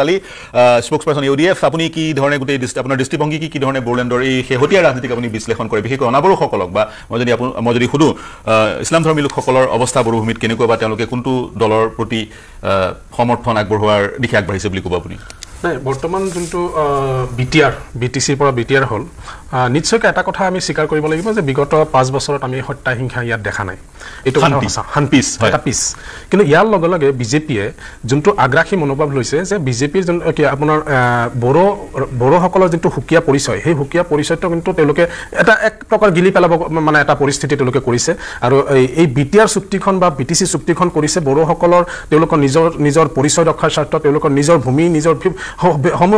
কালি স্পোকসপাৰসন UDF আপুনি কি ধৰণে গোটেই আপোনাৰ দৃষ্টিভংগী কি ধৰণে বড়োলেণ্ডৰ এই শেহতীয়া ৰাজনীতিক আপুনি বিশ্লেষণ কৰে বিশেষকৈ অনাবড়োসকলক বা মই যদি সুধো ইছলাম ধৰ্মী লোকসকলৰ অৱস্থা বড়োভূমিত কেনেকুৱা বা তেওঁলোকে কোনটো দলৰ প্ৰতি সমৰ্থন আগবঢ়োৱাৰ দিশে আগবাঢ়িছে বুলি ক'ব আপুনি নাই বৰ্তমান যোনটো বিটিআৰ বিটিচিৰ পৰা বিটিআৰ হ'ল নিশ্চয়কৈ এটা কথা আমি স্বীকাৰ কৰিব লাগিব যে বিগত 5 বছৰত আমি হত্যা হিংসা ইয়াত দেখা নাই এইটো শান্তিছ এটা পিছ কিন্তু ইয়াৰ লগে লগে বিজেপিয়ে যোনটো আগ্ৰাসী মনোভাৱ লৈছে যে বিজেপিৰ যোন আপোনাৰ বড়োসকলৰ যোনটো সুকীয়া পৰিচয় সেই সুকীয়া পৰিচয়টো কিন্তু তেওঁলোকে এটা এক প্ৰকাৰ গিলি পেলাব মানে এটা পৰিস্থিতি তেওঁলোকে কৰিছে আৰু এই বিটিআৰ চুক্তিখন বা বিটিচি চুক্তিখন কৰিছে বড়োসকলৰ তেওঁলোকৰ নিজৰ পৰিচয় ৰক্ষাৰ স্বাৰ্থ তেওঁলোকৰ নিজৰ ভূমি নিজৰ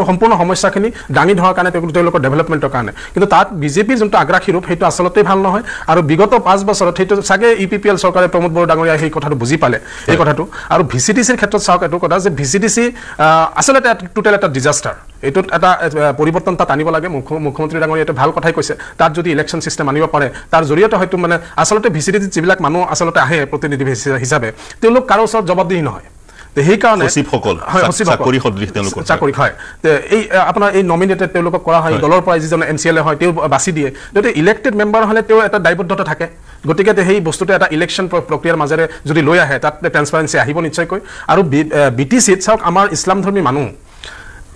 সম্পূৰ্ণ সমস্যাখিনি দাঙি ধৰাৰ কাৰণে তেওঁলোকৰ ডেভেলপমেণ্টৰ কাৰণে কিন্তু তাত বিজেপিৰ যোনটো আগ্ৰাসী ৰূপ সেইটো আচলতে ভাল নহয় আৰু বিগত 5 বছৰত সেইটো চাগে ইপিপিএল চৰকাৰে প্ৰমোদ বড়ো ডাঙৰীয়া সেই কথাটো বুজি পালে এই কথাটো আৰু ভিচিডিচিৰ ক্ষেত্ৰত চাওক এইটো কথা যে ভিচিডিচি আচলতে টোটেল এটা ডিজাষ্টাৰ এইটোত এটা পৰিৱৰ্তন তাত আনিব লাগে মুখ্যমন্ত্ৰী ডাঙৰীয়া এটা ভাল কথাই কৈছে তাত যদি ইলেকশ্যন চিষ্টেম আনিব পাৰে তাৰ জৰিয়তে হয়তো মানে আচলতে ভিচিডিচিত যিবিলাক মানুহ আচলতে আহে প্ৰতিনিধি হিচাপে তেওঁলোক কাৰো ওচৰত জবাবদিহি নহয় সেইকাৰণে চাকৰি হয় এই আপোনাৰ এই নমিনেটেড তেওঁলোকক কৰা হয় দলৰ পৰা যিজন এনচিএলএ হয় তেওঁ বাছি দিয়ে যদি ইলেক্টেড মেম্বাৰ হ'লে তেওঁ এটা দায়বদ্ধতা থাকে গতিকে সেই বস্তুটো এটা ইলেকশ্যন প্ৰক্ৰিয়াৰ মাজেৰে যদি লৈ আহে তাত ট্ৰেন্সপাৰেন্সি আহিব নিশ্চয়কৈ আৰু বিটিচিত চাওক আমাৰ ইছলাম ধৰ্মী মানুহ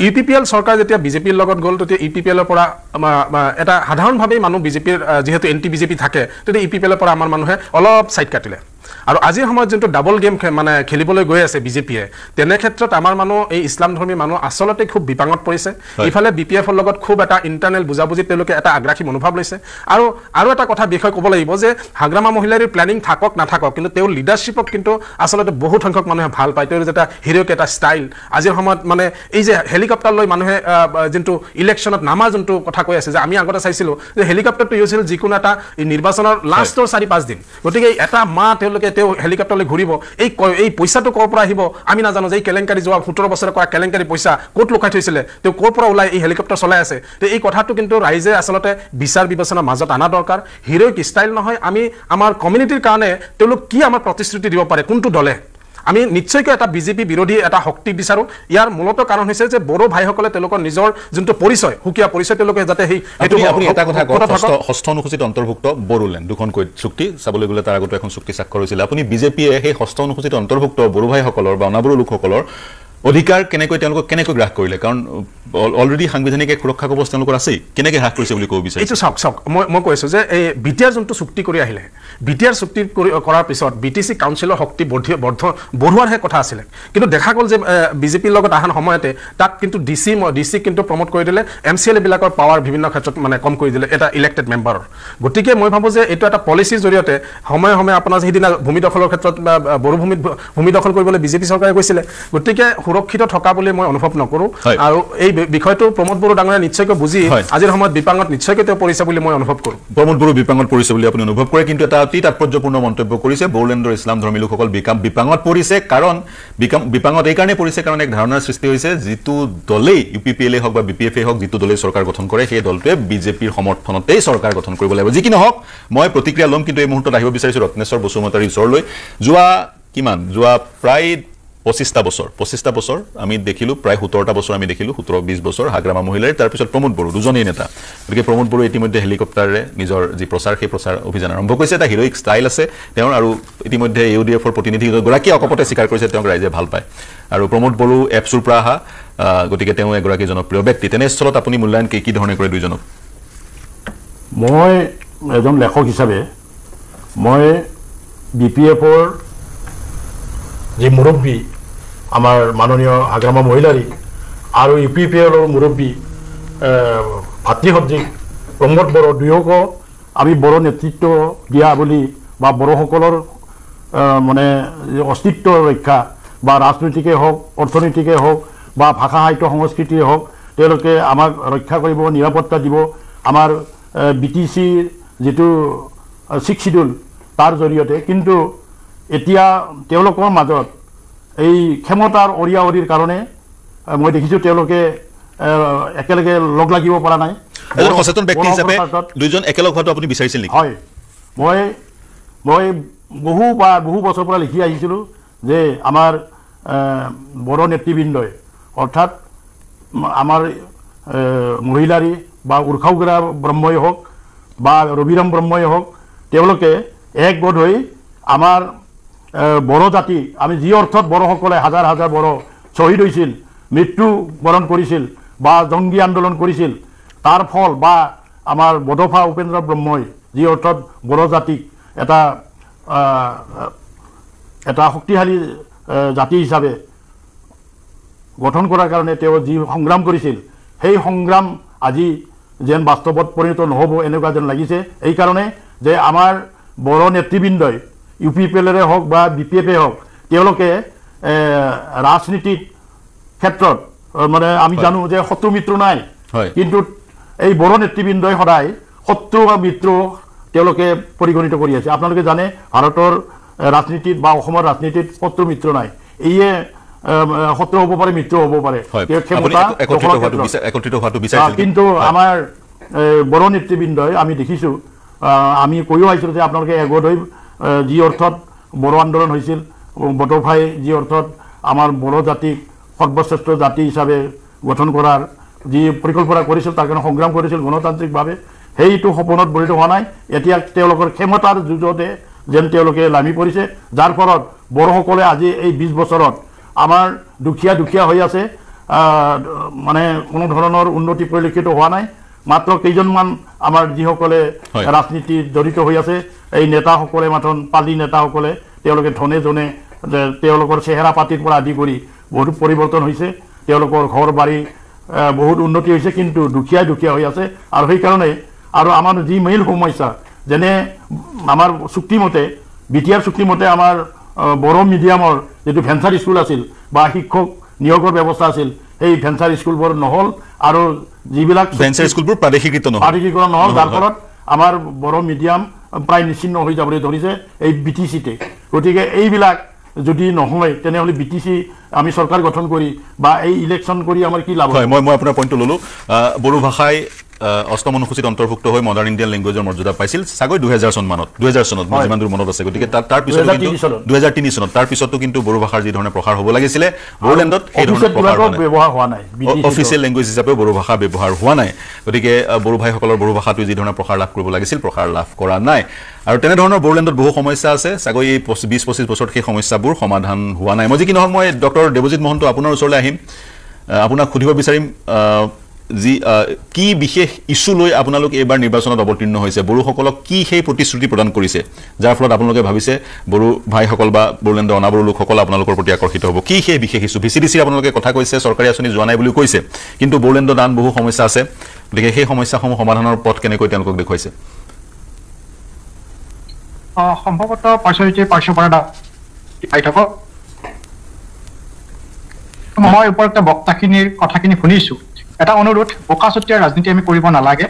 ইউপিপিএল চৰকাৰ যেতিয়া বিজেপিৰ লগত গ'ল তেতিয়া ইউপিপিএলৰ পৰা এটা সাধাৰণভাৱেই মানুহ বিজেপিৰ যিহেতু এণ্টি বিজেপি থাকে তেতিয়া ইউপিপিএলৰ পৰা আমাৰ মানুহে অলপ ছাইড কাটিলে আৰু আজিৰ সময়ত যোনটো ডাবল গেম মানে খেলিবলৈ গৈ আছে বিজেপিয়ে তেনে ক্ষেত্ৰত আমাৰ মানুহ এই ইছলাম ধৰ্মী মানুহ আচলতে খুব বিপাঙত পৰিছে ইফালে বিপিএফৰ লগত খুব এটা ইণ্টাৰনেল বুজাবুজি তেওঁলোকে এটা আগ্ৰাসী মনোভাৱ লৈছে আৰু এটা কথা বিষয় ক'ব লাগিব যে হাগ্ৰামা মহিলাৰ প্লেনিং থাকক নাথাকক কিন্তু তেওঁৰ লিডাৰশ্বিপক কিন্তু আচলতে বহুত সংখ্যক মানুহে ভাল পায় তেওঁৰ যেটা হিৰ'ইক এটা ষ্টাইল আজিৰ সময়ত মানে এই যে হেলিকপ্টাৰ লৈ মানুহে যোনটো ইলেকশ্যনত নামা যোনটো কথা কৈ আছে যে আমি আগতে চাইছিলোঁ যে হেলিকপ্টাৰটো ইউজ হৈছিল যিকোনো এটা নিৰ্বাচনৰ লাষ্টৰ 4-5 দিন গতিকে এটা তেওঁলোকে তেওঁ হেলিকপ্টাৰলৈ ঘূৰিব এই পইচাটো ক'ৰ পৰা আহিব আমি নাজানো যে এই কেলেংকাৰী যোৱা 17 বছৰে কৰা কেলেংকাৰী পইচা ক'ত লুকাই থৈছিলে তেওঁ ক'ৰ পৰা ওলাই এই হেলিকপ্টাৰ চলাই আছে তো এই কথাটো কিন্তু ৰাইজে আচলতে বিচাৰ বিবেচনাৰ মাজত আনা দৰকাৰ হিৰ'ইক ষ্টাইল নহয় আমি আমাৰ কমিউনিটিৰ কাৰণে তেওঁলোক কি আমাৰ প্ৰতিশ্ৰুতি দিব পাৰে কোনটো দলে আমি নিশ্চয়কৈ এটা বিজেপি বিৰোধী এটা শক্তি বিচাৰো ইয়াৰ মূলত কাৰণ হৈছে যে বড়ো ভাইসকলে তেওঁলোকৰ নিজৰ যোনটো পৰিচয় সুকীয়া পৰিচয় তেওঁলোকে যাতে আপুনি এটা কথা ষষ্ঠ অনুসূচিত অন্তৰ্ভুক্ত বড়োলেণ্ড দুখনকৈ চুক্তি চাবলৈ গ'লে তাৰ আগতে এখন চুক্তি স্বাক্ষৰ হৈছিল আপুনি বিজেপিয়ে সেই ষষ্ঠ অনুসূচিত অন্তৰ্ভুক্ত বড়ো ভাইসকলৰ বা অনাবড়ো লোকসকলৰ অধিকাৰ কেনেকৈ গ্ৰাস কৰিলে কাৰণ অলৰেডি সাংবিধানিক এক সুৰক্ষা কবচ তেওঁলোকৰ আছেই কেনেকৈ হ্ৰাস কৰিছে বুলি ক'ব বিচাৰিছে এইটো চাওক মই কৈছোঁ যে এই বিটিআৰ যোনটো চুক্তি কৰি আহিলে বিটিআৰ চুক্তি কৰাৰ পিছত বিটিচি কাউন্সিলৰ শক্তি বঢ়োৱাৰহে কথা আছিলে কিন্তু দেখা গ'ল যে বিজেপিৰ লগত অহাৰ সময়তে তাত কিন্তু ডিচি কিন্তু প্ৰমোট কৰি দিলে এমচিএলএ বিলাকৰ পাৱাৰ বিভিন্ন ক্ষেত্ৰত মানে কম কৰি দিলে এটা ইলেক্টেড মেম্বাৰৰ গতিকে মই ভাবোঁ যে এইটো এটা পলিচিৰ জৰিয়তে সময়ে আপোনাৰ সেইদিনা ভূমি দখলৰ ক্ষেত্ৰত বড়ো ভূমি দখল কৰিবলৈ বিজেপি চৰকাৰে কৈছিলে গতিকে সুৰক্ষিত থকা বুলি মই অনুভৱ নকৰোঁ আৰু এই বিষয়টো প্ৰমোদ বড়ো ডাঙৰীয়া নিশ্চয়কৈ বুজি আজিৰ সময়ত বিপাঙত নিশ্চয়কৈ তেওঁ পৰিছে বুলি মই অনুভৱ কৰোঁ প্ৰমোদ বড়ো বিপাঙত পৰিছে বুলি আপুনি অনুভৱ কৰে কিন্তু এটা অতি তাৎপৰ্যপূৰ্ণ মন্তব্য কৰিছে বড়োলেণ্ডৰ ইছলাম ধৰ্মী লোকসকল বিপাঙত পৰিছে কাৰণ বিপাঙত এই কাৰণে পৰিছে কাৰণ এক ধাৰণাৰ সৃষ্টি হৈছে যিটো দলেই ইউপিপিএলে হওক বা বিপিএফে হওক যিটো দলেই চৰকাৰ গঠন কৰে সেই দলটোৱে বিজেপিৰ সমৰ্থনতেই চৰকাৰ গঠন কৰিব লাগিব যি কি নহওক মই প্ৰতিক্ৰিয়া ল'ম কিন্তু এই মুহূৰ্তত আহিব বিচাৰিছোঁ ৰত্নেশ্বৰ বসুমতাৰীৰ ওচৰলৈ যোৱা প্ৰায় 25টা বছৰ আমি দেখিলোঁ প্ৰায় 17টা বছৰ আমি দেখিলোঁ 17-20 বছৰ হাগ্ৰামা মহিলাৰ তাৰপিছত প্ৰমোদ বড়ো দুজনেই নেতা গতিকে প্ৰমোদ বড়ো ইতিমধ্যে হেলিকপ্টাৰেৰে নিজৰ যি সেই প্ৰচাৰ অভিযান আৰম্ভ কৰিছে এটা হিৰ'ইক ষ্টাইল আছে তেওঁৰ আৰু ইতিমধ্যে ইউডিএফৰ প্ৰতিনিধিগৰাকী অকপতে স্বীকাৰ কৰিছে তেওঁক ৰাইজে ভাল পায় আৰু প্ৰমোদ বড়ো এপছৰ পৰা অহা গতিকে তেওঁ এগৰাকী জনপ্ৰিয় ব্যক্তি তেনেস্থলত আপুনি মূল্যায়ন কি ধৰণে কৰে দুইজনক মই এজন লেখক হিচাপে মই বিপিএফৰ যি মুৰব্বী আমাৰ মাননীয় হাগ্ৰামা মহিলাৰীক আৰু ইউপিপিএলৰ মুৰব্বী ভাতৃসদৃশ প্ৰমোদ বড়ো দুয়োকো আমি বড়ো নেতৃত্ব দিয়া বুলি বা বড়োসকলৰ মানে অস্তিত্ব ৰক্ষা বা ৰাজনৈতিকে হওক অৰ্থনৈতিকে হওক বা ভাষা সাহিত্য সংস্কৃতিয়ে হওক তেওঁলোকে আমাক ৰক্ষা কৰিব নিৰাপত্তা দিব আমাৰ বিটিচিৰ যিটো 6 শিডিউল তাৰ জৰিয়তে কিন্তু এতিয়া তেওঁলোকৰ মাজত এই ক্ষমতাৰ অৰিয়াঅৰিৰ কাৰণে মই দেখিছোঁ তেওঁলোকে একেলগে লগ লাগিব পৰা নাই সচেতন ব্যক্তি হিচাপে দুইজন একেলগ হোৱাটো আপুনি বিচাৰিছিল নেকি হয় মই বহু বছৰৰ পৰা লিখি আহিছিলোঁ যে আমাৰ বড়ো নেতৃবৃন্দই অৰ্থাৎ আমাৰ মহিলাৰী বা উৰ্খাওগৰা ব্ৰহ্মই হওক বা ৰবিৰাম ব্ৰহ্মই হওক তেওঁলোকে একগোট হৈ আমাৰ বড়ো জাতি আমি যি অৰ্থত বড়োসকলে হাজাৰ হাজাৰ বড়ো শ্বহীদ হৈছিল মৃত্যু বৰণ কৰিছিল বা জংগী আন্দোলন কৰিছিল তাৰ ফল বা আমাৰ বডোফা উপেন্দ্ৰ ব্ৰহ্মই যি অৰ্থত বড়ো জাতিক এটা শক্তিশালী জাতি হিচাপে গঠন কৰাৰ কাৰণে তেওঁ যি সংগ্ৰাম কৰিছিল সেই সংগ্ৰাম আজি যেন বাস্তৱত পৰিণত নহ'ব এনেকুৱা যেন লাগিছে এইকাৰণে যে আমাৰ বড়ো নেতৃবৃন্দই UPPLৰে হওক বা BPF হওক তেওঁলোকে ৰাজনীতিৰ ক্ষেত্ৰত মানে আমি জানো যে শত্ৰু মিত্ৰ নাই কিন্তু এই বড়ো নেতৃবৃন্দই সদায় শত্ৰু বা মিত্ৰ তেওঁলোকে পৰিগণিত কৰি আছে আপোনালোকে জানে ভাৰতৰ ৰাজনীতিত বা অসমৰ ৰাজনীতিত শত্ৰু মিত্ৰ নাই এইয়ে শত্ৰু হ'ব পাৰে মিত্ৰ হ'ব পাৰে কিন্তু আমাৰ বড়ো নেতৃবৃন্দই আমি দেখিছোঁ আমি কৈও আহিছিলোঁ যে আপোনালোকে একগোট হৈ যি অৰ্থত বড়ো আন্দোলন হৈছিল বড়োফাই যি অৰ্থত আমাৰ বড়ো জাতিক সৰ্বশ্ৰেষ্ঠ জাতি হিচাপে গঠন কৰাৰ যি পৰিকল্পনা কৰিছিল তাৰ কাৰণে সংগ্ৰাম কৰিছিল গণতান্ত্ৰিকভাৱে সেইটো সপোনত পৰিণত হোৱা নাই এতিয়া তেওঁলোকৰ ক্ষমতাৰ যুঁজতে যেন তেওঁলোকে নামি পৰিছে যাৰ ফলত বড়োসকলে আজি এই 20 বছৰত আমাৰ দুখীয়া হৈ আছে মানে কোনো ধৰণৰ উন্নতি পৰিলক্ষিত হোৱা নাই মাত্ৰ কেইজনমান আমাৰ যিসকলে ৰাজনীতিত জড়িত হৈ আছে এই নেতাসকলে মাথন পালি নেতাসকলে তেওঁলোকে ধনে জনে তেওঁলোকৰ চেহেৰা পাতিৰ পৰা আদি কৰি বহুত পৰিৱৰ্তন হৈছে তেওঁলোকৰ ঘৰ বাৰী বহুত উন্নতি হৈছে কিন্তু দুখীয়া হৈ আছে আৰু সেইকাৰণে আৰু আমাৰ যি মেইন সমস্যা যেনে আমাৰ চুক্তিমতে BTR চুক্তিমতে আমাৰ বড়ো মিডিয়ামৰ যেটো ভেঞ্চাৰ স্কুল আছিল বা শিক্ষক নিয়োগৰ ব্যৱস্থা আছিল সেই ভেঞ্চাৰ স্কুলবোৰ নহল আৰু যিবিলাক ভেঞ্চাৰ স্কুলবোৰ প্ৰাদেশিকীকৰণ নহল যাৰ ফলত আমাৰ বড়ো মিডিয়াম প্ৰায় নিশ্চিন্ন হৈ যাবলৈ ধৰিছে এই BTCতে গতিকে এইবিলাক যদি নহয় তেনেহলে BTC আমি চৰকাৰ গঠন কৰি বা এই ইলেকশ্যন কৰি আমাৰ কি লাভ হয় মই আপোনাৰ পইণ্টটো ললো বড়ো ভাষাই অষ্টম অনুসূচিত অন্তৰ্ভুক্ত হৈ মডাৰ্ণ ইণ্ডিয়ান লেংগুৱেজৰ মৰ্যাদা পাইছিল চাগৈ 2000 চনত যিমান দূৰ মনত আছে গতিকে তাৰ পিছত 2003 চনত তাৰ পিছতো কিন্তু বড়ো ভাষাৰ যি ধৰণে প্ৰসাৰ হ'ব লাগিছিলে বড়োলেণ্ডত এই ধৰণৰ ব্যৱহাৰ হোৱা নাই অফিচিয়েল লেংগুৱেজ হিচাপে বড়ো ভাষা ব্যৱহাৰ হোৱা নাই গতিকে বড়ো ভাইসকলৰ বড়ো ভাষাটো যি ধৰণে প্ৰসাৰ লাভ কৰিব লাগিছিল প্ৰসাৰ লাভ কৰা নাই আৰু তেনে ধৰণৰ বড়োলেণ্ডত বহু সমস্যা আছে চাগৈ এই 20-25 বছৰত সেই সমস্যাবোৰ সমাধান হোৱা নাই মই যি কি নহওক মই ডক্টৰ দেৱজিৎ মহন্ত আপোনাৰ ওচৰলৈ আহিম আপোনাক সুধিব বিচাৰিম যি কি বিশেষ ইস্যু লৈ আপোনালোক এবাৰ নিৰ্বাচনত অৱতীৰ্ণ হৈছে বড়োসকলক কি সেই প্ৰতিশ্ৰুতি প্ৰদান কৰিছে যাৰ ফলত আপোনালোকে ভাবিছে বড়ো ভাইসকল বা বড়োলেণ্ডৰ অনাবড়ো লোকসকল আপোনালোকৰ প্ৰতি আকৰ্ষিত হ'ব কি সেই বিশেষ ইস্যু VCDC আপোনালোকে কথা কৈছে চৰকাৰী আঁচনি যোৱা নাই বুলি কৈছে কিন্তু বড়োলেণ্ডত আন বহু সমস্যা আছে গতিকে সেই সমস্যাসমূহ সমাধানৰ পথ কেনেকৈ তেওঁলোকক দেখুৱাইছে সম্ভৱতঃ পাৰ্শ্বপৰা মই ওপৰত বক্তাখিনিৰ কথাখিনি শুনিছো এটা অনুৰোধ বোকাচতীয়া ৰাজনীতি আমি কৰিব নালাগে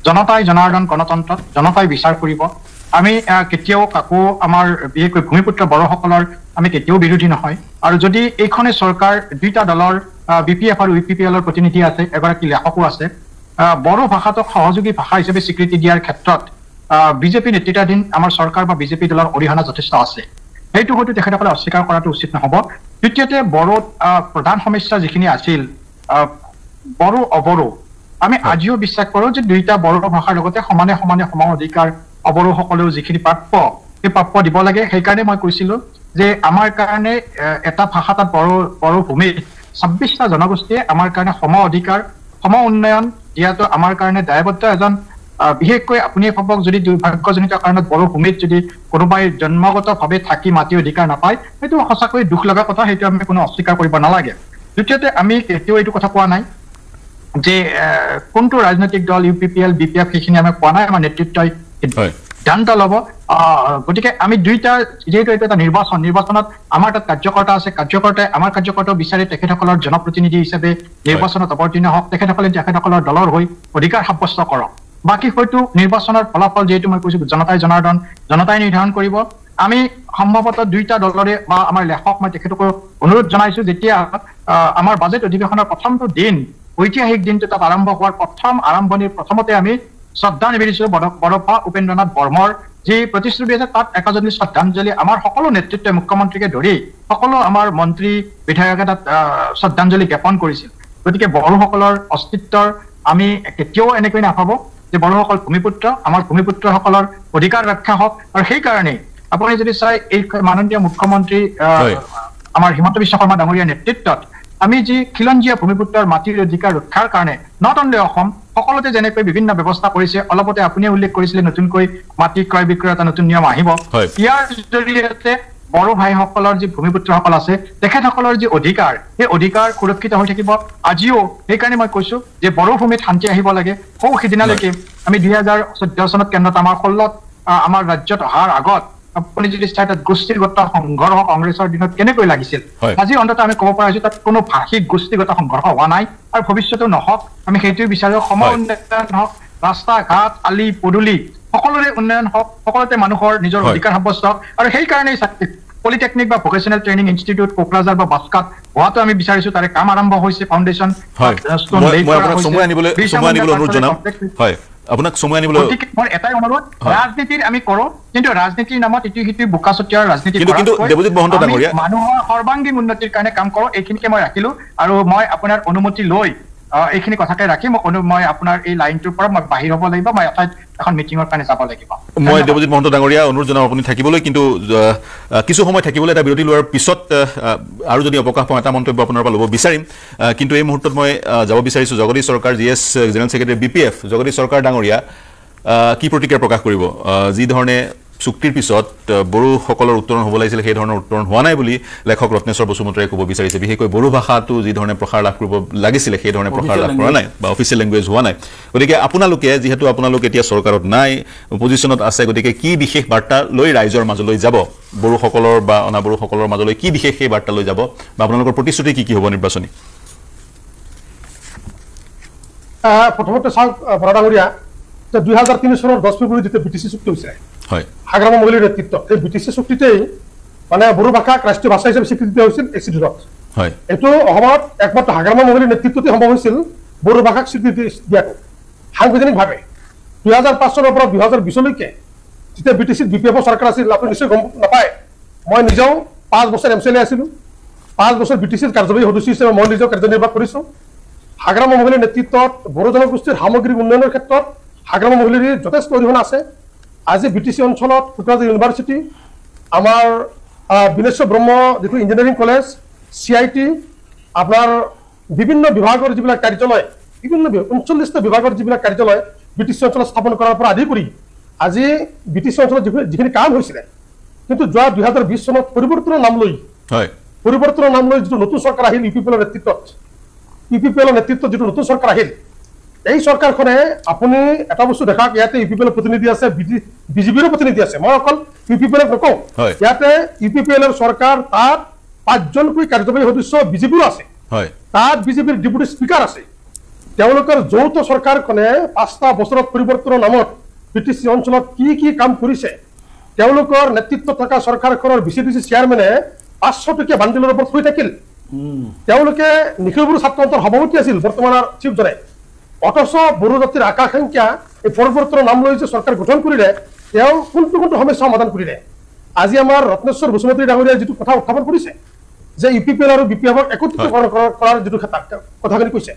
জনতাই জনাৰ্দন গণতন্ত্ৰত জনতাই বিচাৰ কৰিব আমি কেতিয়াও কাকো আমাৰ বিশেষকৈ ভূমিপুত্ৰ বড়োসকলৰ আমি কেতিয়াও বিৰোধী নহয় আৰু যদি এইখনে চৰকাৰ দুইটা দলৰ BPF আৰু UPPLৰ প্ৰতিনিধি আছে এগৰাকী লেখকো আছে বড়ো ভাষাটোক সহযোগী ভাষা হিচাপে স্বীকৃতি দিয়াৰ ক্ষেত্ৰত বিজেপি নেতৃত্বাধীন আমাৰ চৰকাৰ বা বিজেপি দলৰ অৰিহণা যথেষ্ট আছে সেইটো হয়তো তেখেতসকলে অস্বীকাৰ কৰাটো উচিত নহ'ব দ্বিতীয়তে বড়োত প্ৰধান সমস্যা যিখিনি আছিল বড়ো অবড়ো আমি আজিও বিশ্বাস কৰোঁ যে দুইটা বড়ো ভাষাৰ লগতে সমানে সমান অধিকাৰ অবড়োসকলেও যিখিনি প্ৰাপ্য সেই প্ৰাপ্য দিব লাগে সেইকাৰণে মই কৈছিলোঁ যে আমাৰ কাৰণে এটা ভাষা তাত বড়ো ভূমিত 26টা জনগোষ্ঠীয়ে আমাৰ কাৰণে সম অধিকাৰ সম উন্নয়ন দিয়াটো আমাৰ কাৰণে দায়বদ্ধ এজন বিশেষকৈ আপুনি ভাবক যদি দুৰ্ভাগ্যজনিত কাৰণত বড়ো ভূমিত যদি কোনোবাই জন্মগতভাৱে থাকি মাটি অধিকাৰ নাপায় সেইটো সঁচাকৈ দুখ লগা কথা সেইটো আমি কোনো অস্বীকাৰ কৰিব নালাগে দ্বিতীয়তে আমি কেতিয়াও এইটো কথা কোৱা নাই যে কোনটো ৰাজনৈতিক দল UPPL BPF সেইখিনি আমি কোৱা নাই আমাৰ নেতৃত্বই সিদ্ধান্ত ল'ব গতিকে আমি দুইটা যেহেতু এইটো এটা নিৰ্বাচনত আমাৰ তাত কাৰ্যকৰ্তা আছে কাৰ্যকৰ্তাই আমাৰ কাৰ্যকৰ্তাও বিচাৰে তেখেতসকলৰ জনপ্ৰতিনিধি হিচাপে নিৰ্বাচনত অৱতীৰ্ণ হওক তেখেতসকলৰ দলৰ হৈ অধিকাৰ সাব্যস্ত কৰক বাকী হয়তো নিৰ্বাচনৰ ফলাফল যেহেতু মই কৈছোঁ জনতাই জনাৰ্দন জনতাই নিৰ্ধাৰণ কৰিব আমি সম্ভৱতঃ দুইটা দলৰে বা আমাৰ লেখক মই তেখেতকো অনুৰোধ জনাইছোঁ যেতিয়া আমাৰ বাজেট অধিৱেশনৰ প্ৰথমটো দিন ঐতিহাসিক দিনটো তাত আৰম্ভ হোৱাৰ প্ৰথমতে আমি শ্ৰদ্ধা নিবেদিছোঁ বড়োফা উপেন্দ্ৰনাথ বৰ্মৰ যি প্ৰতিশ্ৰুতি আছে তাত একাজনী শ্ৰদ্ধাঞ্জলি আমাৰ সকলো নেতৃত্বই মুখ্যমন্ত্ৰীকে ধৰি সকলো আমাৰ মন্ত্ৰী বিধায়কে তাত শ্ৰদ্ধাঞ্জলি জ্ঞাপন কৰিছিল গতিকে বড়োসকলৰ অস্তিত্বৰ আমি কেতিয়াও এনেকৈ নাভাবো যে বড়োসকল ভূমিপুত্ৰ আমাৰ ভূমিপুত্ৰসকলৰ অধিকাৰ ৰক্ষা হওক আৰু সেইকাৰণে আপুনি যদি চাই এই মাননীয় মুখ্যমন্ত্ৰী আমাৰ হিমন্ত বিশ্ব শৰ্মা ডাঙৰীয়াৰ নেতৃত্বত আমি যি খিলঞ্জীয়া ভূমিপুত্ৰৰ মাটিৰ অধিকাৰ ৰক্ষাৰ কাৰণে নট অনলি অসম সকলোতে যেনেকৈ বিভিন্ন ব্যৱস্থা কৰিছে অলপতে আপুনি উল্লেখ কৰিছিলে নতুনকৈ মাটি ক্ৰয় বিক্ৰয়ৰ এটা নতুন নিয়ম আহিব ইয়াৰ জৰিয়তে বড়ো ভাইসকলৰ যি ভূমিপুত্ৰসকল আছে তেখেতসকলৰ যি অধিকাৰ সেই অধিকাৰ সুৰক্ষিত হৈ থাকিব আজিও সেইকাৰণে মই কৈছো যে বড়ো ভূমিত শান্তি আহিব লাগে সৌ সিদিনালৈকে আমি 2014 চনত কেন্দ্ৰত আমাৰ 16ত আমাৰ ৰাজ্যত অহাৰ আগত আপুনি যদি চাই তাত গোষ্ঠীগত সংঘৰ্ষ কংগ্ৰেছৰ দিনত কেনেকৈ লাগিছিল আজি অন্তত আমি ক'ব পৰা হৈছো তাত কোনো ভাষিক গোষ্ঠীগত সংঘৰ্ষ হোৱা নাই আৰু ভৱিষ্যতেও নহওক আমি সেইটোৱে বিচাৰো সম উন্নয়ন হওক ৰাস্তা ঘাট আলি পদূলি সকলোৰে উন্নয়ন হওক সকলোতে মানুহৰ নিজৰ অধিকাৰ সাব্যস্ত হওক আৰু সেইকাৰণেই পলিটেকনিক বা ভোকেশ্যনেল ট্ৰেইনিং ইনষ্টিটিউট কোকৰাঝাৰ বা বাস্কাত হোৱাটো আমি বিচাৰিছো তাৰে কাম আৰম্ভ হৈছে ফাউণ্ডেশ্যন আপোনাক সময় আনিবলৈ মই এটাই অনুৰোধ ৰাজনীতিৰ আমি কৰো কিন্তু ৰাজনীতিৰ নামত ইটো সিটো বোকা চতিয়াৰ ৰাজনীতি কিন্তু দেৱজিৎ মহন্ত ডাঙৰীয়া মানুহৰ সৰ্বাংগীন উন্নতিৰ কাৰণে কাম কৰো এইখিনিকে মই ৰাখিলো আৰু মই আপোনাৰ অনুমতি লৈ এইখিনি কথাকে ৰাখি মই আপোনাৰ এই লাইনটোৰ পৰা মই বাহিৰ হ'ব লাগিব মই এখন মিটিঙৰ কাৰণে যাব লাগিব মই দেৱজিৎ মহন্ত ডাঙৰীয়া অনুৰোধ জনাম আপুনি থাকিবলৈ কিন্তু কিছু সময় থাকিবলৈ এটা বিৰতি লোৱাৰ পিছত আৰু যদি অৱকাশ পাওঁ এটা মন্তব্য আপোনাৰ পৰা ল'ব বিচাৰিম কিন্তু এই মুহূৰ্তত মই যাব বিচাৰিছোঁ Jagdish Sarkar GS general secretary BPF Jagdish Sarkar ডাঙৰীয়া কি প্ৰতিক্ৰিয়া প্ৰকাশ কৰিব যি ধৰণে চুক্তিৰ পিছত বড়োসকলৰ উত্তৰণ হ'ব লাগিছিল সেই ধৰণৰ উত্তৰণ হোৱা নাই বুলি লেখক ৰত্নেশ্বৰ বসুমতাৰীয়ে ক'ব বিচাৰিছে বিশেষকৈ বড়ো ভাষাটো যি ধৰণে প্ৰসাৰ লাভ কৰিব লাগিছিলে সেই ধৰণে প্ৰসাৰ লাভ কৰা নাই বা অফিচিয়েল লেংগুৱেজ হোৱা নাই গতিকে আপোনালোকে যিহেতু আপোনালোক এতিয়া চৰকাৰত নাই অপজিশ্যনত আছে গতিকে কি বিশেষ বাৰ্তা লৈ ৰাইজৰ মাজলৈ যাব বড়োসকলৰ বা অনাবড়োসকলৰ মাজলৈ কি বিশেষ সেই বাৰ্তা লৈ যাব বা আপোনালোকৰ প্ৰতিশ্ৰুতি কি হ'ব নিৰ্বাচনী প্ৰথমতে চাওক বৰা ডাঙৰীয়া 2003 চনৰ 10 ফেব্ৰুৱাৰী যেতিয়া BTC চুক্তি হৈছে হয় হাগ্ৰামা মহিলাৰ নেতৃত্বত এই BTC চুক্তিতেই মানে বড়ো ভাষাক ৰাষ্ট্ৰীয় ভাষা হিচাপে স্বীকৃতি দিয়া হৈছিল এক্সিডেণ্টত হয় এইটো অসমত একমাত্ৰ হাগ্ৰামা মহিলাৰ নেতৃত্বতে সম্ভৱ হৈছিল বড়ো ভাষাক স্বীকৃতি দিয়াটো সাংবিধানিকভাৱে 2005 চনৰ পৰা 2020 লৈকে যেতিয়া BTCত BPF চৰকাৰ আছিল আপুনি নিশ্চয় গম নাপায় মই নিজেও 5 বছৰ MCLA আছিলোঁ 5 বছৰ BTCৰ কাৰ্যবাহী সদস্য হিচাপে মই নিজেও কাৰ্যনিৰ্বাহ কৰিছোঁ হাগ্ৰামা মহিলাৰ নেতৃত্বত বড়ো জনগোষ্ঠীৰ সামগ্ৰিক উন্নয়নৰ ক্ষেত্ৰত হাগ্ৰামা মহিলাৰ যথেষ্ট অৰিহণা আছে আজি BTC অঞ্চলত কোকৰাঝাৰ ইউনিভাৰ্চিটি আমাৰ বিনেশ্বৰ ব্ৰহ্ম যিটো ইঞ্জিনিয়াৰিং কলেজ CIT আপোনাৰ বিভিন্ন বিভাগৰ যিবিলাক কাৰ্যালয় বিভিন্ন 39টা বিভাগৰ যিবিলাক কাৰ্যালয় BTC অঞ্চলত স্থাপন কৰাৰ পৰা আদি কৰি আজি BTC অঞ্চলত যিখিনি কাম হৈছিলে কিন্তু যোৱা 2020 চনত পৰিৱৰ্তনৰ নাম লৈ যিটো নতুন চৰকাৰ আহিল UPPL নেতৃত্বত যিটো নতুন চৰকাৰ আহিল এই চৰকাৰখনে আপুনি এটা বস্তু দেখাক ইয়াতে UPPL প্ৰতিনিধি আছে BJPৰ প্ৰতিনিধি আছে মই অকল UPPL নকওঁ ইয়াতে UPPL চৰকাৰ তাত 5জনকৈ কাৰ্যবাহী সদস্য BJPৰ আছে তাত BJPৰ ডেপুটি স্পিকাৰ আছে তেওঁলোকৰ যৌথ চৰকাৰখনে 5টা বছৰত পৰিৱৰ্তনৰ নামত BTC অঞ্চলত কি কাম কৰিছে তেওঁলোকৰ নেতৃত্বত থকা চৰকাৰখনৰ BCDC চেয়াৰমেনে 500 টকীয়া বান্ডিলৰ ওপৰত শুই থাকিল তেওঁলোকে নিখিল বড়ো ছাত্ৰ সন্থাৰ সভাপতি আছিল বৰ্তমানৰ চিফজনে অথচ বড়ো জাতিৰ আকাংক্ষা এই পৰিৱৰ্তনৰ নাম লৈ যে চৰকাৰ গঠন কৰিলে তেওঁ কোনটো সমস্যা সমাধান কৰিলে আজি আমাৰ ৰত্নেশ্বৰ বসুমতাৰী ডাঙৰীয়াই যিটো কথা উত্থাপন কৰিছে যে UPPL আৰু BPFক একত্ৰিতকৰণ কৰাৰ যিটো কথাখিনি কৈছে